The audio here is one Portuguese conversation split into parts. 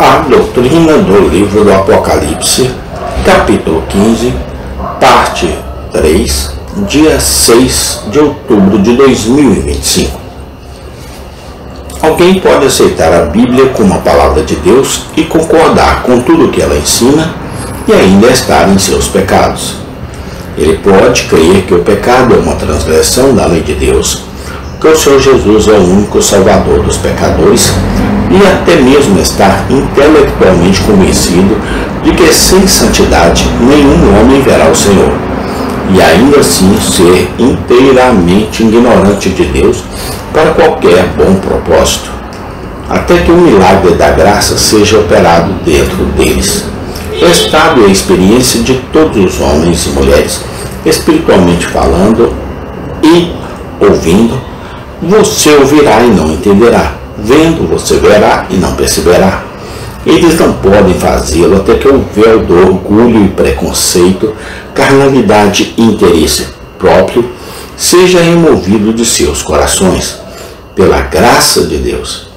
A doutrina do livro do Apocalipse, capítulo 15, parte 3, dia 6 de outubro de 2025. Alguém pode aceitar a Bíblia como a palavra de Deus e concordar com tudo o que ela ensina e ainda estar em seus pecados. Ele pode crer que o pecado é uma transgressão da lei de Deus, que o Senhor Jesus é o único Salvador dos pecadores e até mesmo estar intelectualmente convencido de que sem santidade nenhum homem verá o Senhor, e ainda assim ser inteiramente ignorante de Deus para qualquer bom propósito, até que o milagre da graça seja operado dentro deles. O estado e a experiência de todos os homens e mulheres, espiritualmente falando e ouvindo, você ouvirá e não entenderá. Vendo, você verá e não perceberá. Eles não podem fazê-lo até que o véu do orgulho e preconceito, carnalidade e interesse próprio seja removido de seus corações. Pela graça de Deus,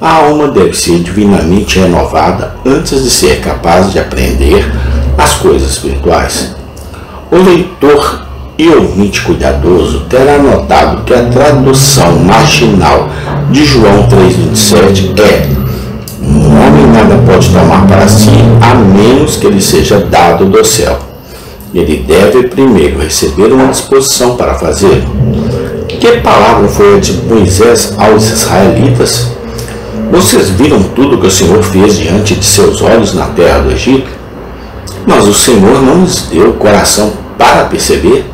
a alma deve ser divinamente renovada antes de ser capaz de aprender as coisas espirituais. O leitor e ouvinte cuidadoso terá notado que a tradução marginal de João 3,27 é: um homem nada pode tomar para si, a menos que lhe seja dado do céu. Ele deve primeiro receber uma disposição para fazê-lo. Que palavra foi a de Moisés aos israelitas? Vocês viram tudo que o Senhor fez diante de seus olhos na terra do Egito? Mas o Senhor não lhes deu coração para perceber,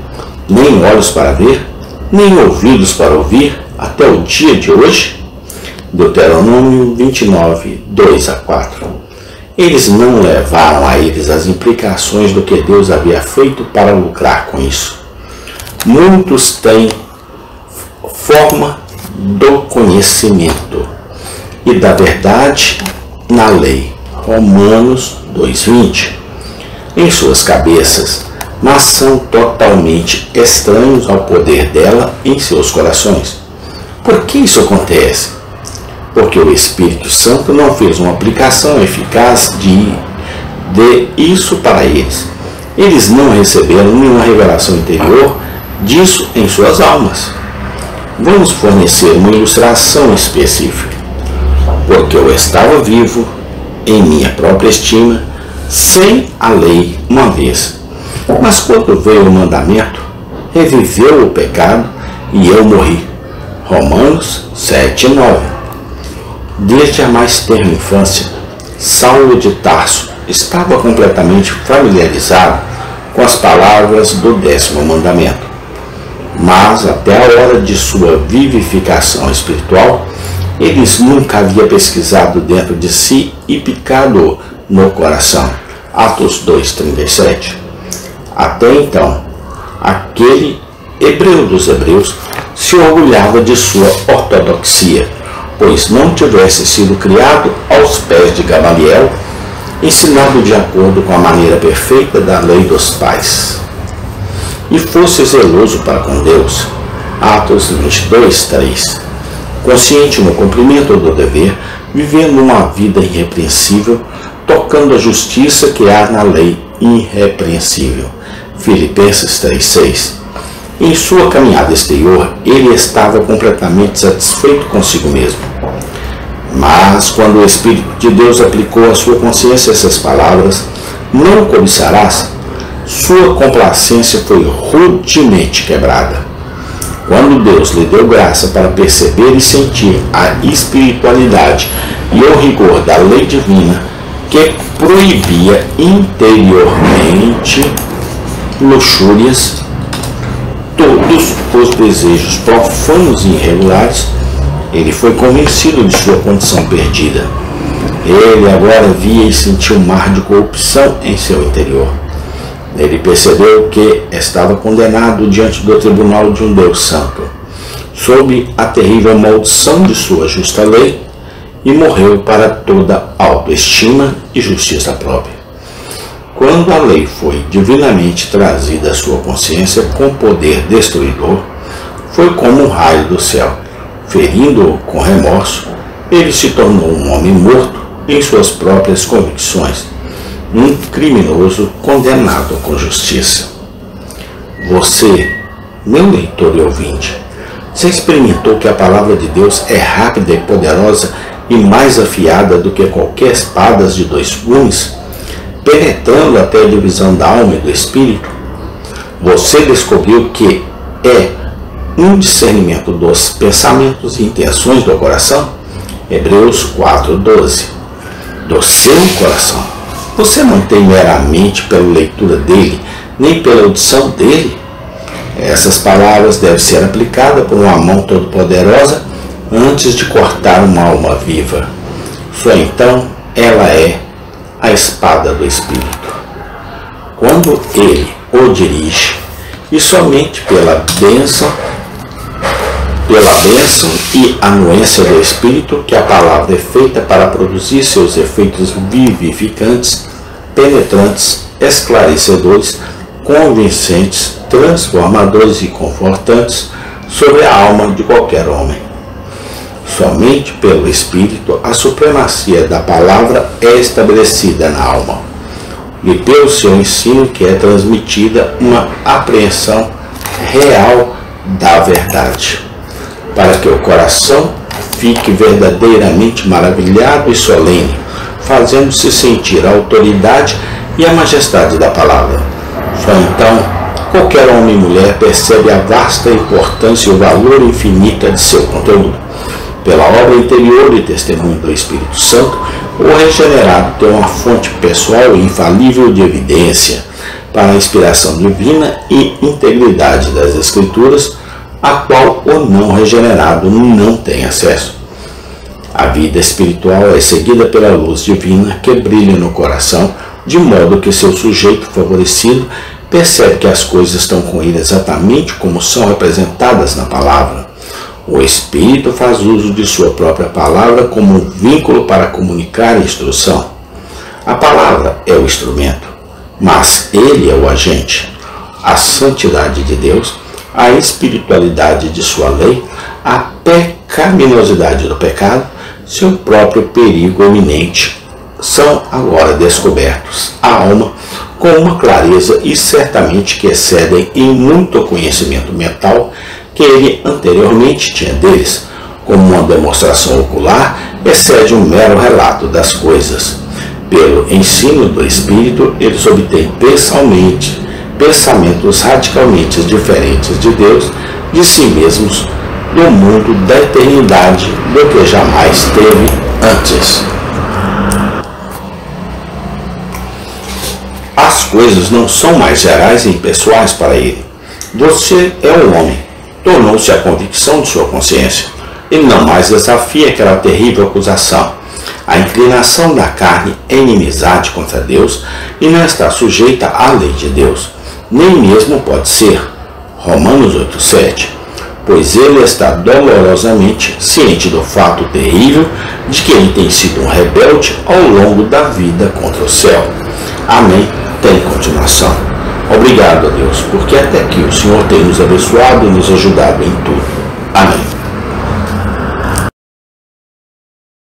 nem olhos para ver, nem ouvidos para ouvir, até o dia de hoje? Deuteronômio 29, 2-4. Eles não levaram a eles as implicações do que Deus havia feito para lucrar com isso. Muitos têm forma do conhecimento e da verdade na lei. Romanos 2,20. Em suas cabeças, mas são totalmente estranhos ao poder dela em seus corações. Por que isso acontece? Porque o Espírito Santo não fez uma aplicação eficaz de isso para eles. Eles não receberam nenhuma revelação interior disso em suas almas. Vamos fornecer uma ilustração específica. Porque eu estava vivo, em minha própria estima, sem a lei uma vez. Mas quando veio o mandamento, reviveu o pecado e eu morri. Romanos 7:9. Desde a mais tenra infância, Saulo de Tarso estava completamente familiarizado com as palavras do 10º mandamento. Mas até a hora de sua vivificação espiritual, ele nunca havia pesquisado dentro de si e picado no coração. Atos 2:37. Até então, aquele hebreu dos hebreus se orgulhava de sua ortodoxia, pois não tivesse sido criado aos pés de Gamaliel, ensinado de acordo com a maneira perfeita da lei dos pais, e fosse zeloso para com Deus. Atos 22:3. Consciente no cumprimento do dever, vivendo uma vida irrepreensível, tocando a justiça que há na lei irrepreensível. Filipenses 3:6. Em sua caminhada exterior, ele estava completamente satisfeito consigo mesmo. Mas quando o Espírito de Deus aplicou à sua consciência essas palavras, não cobiçarás, sua complacência foi rudemente quebrada. Quando Deus lhe deu graça para perceber e sentir a espiritualidade e o rigor da lei divina, que proibia interiormente luxúrias, todos os desejos profanos e irregulares, ele foi convencido de sua condição perdida. Ele agora via e sentia um mar de corrupção em seu interior. Ele percebeu que estava condenado diante do tribunal de um Deus santo, sob a terrível maldição de sua justa lei, e morreu para toda autoestima e justiça própria. Quando a lei foi divinamente trazida à sua consciência com poder destruidor, foi como um raio do céu. Ferindo-o com remorso, ele se tornou um homem morto em suas próprias convicções, um criminoso condenado com justiça. Você, meu leitor e ouvinte, já experimentou que a palavra de Deus é rápida e poderosa e mais afiada do que qualquer espada de dois gumes, penetrando até a divisão da alma e do espírito? Você descobriu que é um discernimento dos pensamentos e intenções do coração? Hebreus 4:12. Do seu coração. Você não tem meramente pela leitura dele, nem pela audição dele? Essas palavras devem ser aplicadas por uma mão todo-poderosa antes de cortar uma alma viva. Só então ela é a espada do Espírito. Quando ele o dirige, e somente pela bênção e anuência do Espírito, que a palavra é feita para produzir seus efeitos vivificantes, penetrantes, esclarecedores, convincentes, transformadores e confortantes sobre a alma de qualquer homem. Somente pelo Espírito a supremacia da palavra é estabelecida na alma, e pelo seu ensino que é transmitida uma apreensão real da verdade, para que o coração fique verdadeiramente maravilhado e solene, fazendo-se sentir a autoridade e a majestade da palavra. Só então qualquer homem e mulher percebe a vasta importância e o valor infinito de seu conteúdo. Pela obra interior e testemunho do Espírito Santo, o regenerado tem uma fonte pessoal e infalível de evidência para a inspiração divina e integridade das Escrituras, a qual o não regenerado não tem acesso. A vida espiritual é seguida pela luz divina que brilha no coração, de modo que seu sujeito favorecido percebe que as coisas estão com ele exatamente como são representadas na palavra. O Espírito faz uso de sua própria palavra como um vínculo para comunicar a instrução. A palavra é o instrumento, mas ele é o agente. A santidade de Deus, a espiritualidade de sua lei, a pecaminosidade do pecado, seu próprio perigo iminente, são agora descobertos à alma com uma clareza e certamente que excedem em muito conhecimento mental que ele anteriormente tinha deles, como uma demonstração ocular excede um mero relato das coisas. Pelo ensino do Espírito, eles obtêm pessoalmente pensamentos radicalmente diferentes de Deus, de si mesmos, do mundo da eternidade, do que jamais teve antes. As coisas não são mais gerais e impessoais para ele. Você é um homem. Tornou-se a convicção de sua consciência. Ele não mais desafia aquela terrível acusação. A inclinação da carne é inimizade contra Deus e não está sujeita à lei de Deus. Nem mesmo pode ser. Romanos 8:7. Pois ele está dolorosamente ciente do fato terrível de que ele tem sido um rebelde ao longo da vida contra o céu. Amém. Tem continuação. Obrigado a Deus, porque até aqui o Senhor tem nos abençoado e nos ajudado em tudo. Amém.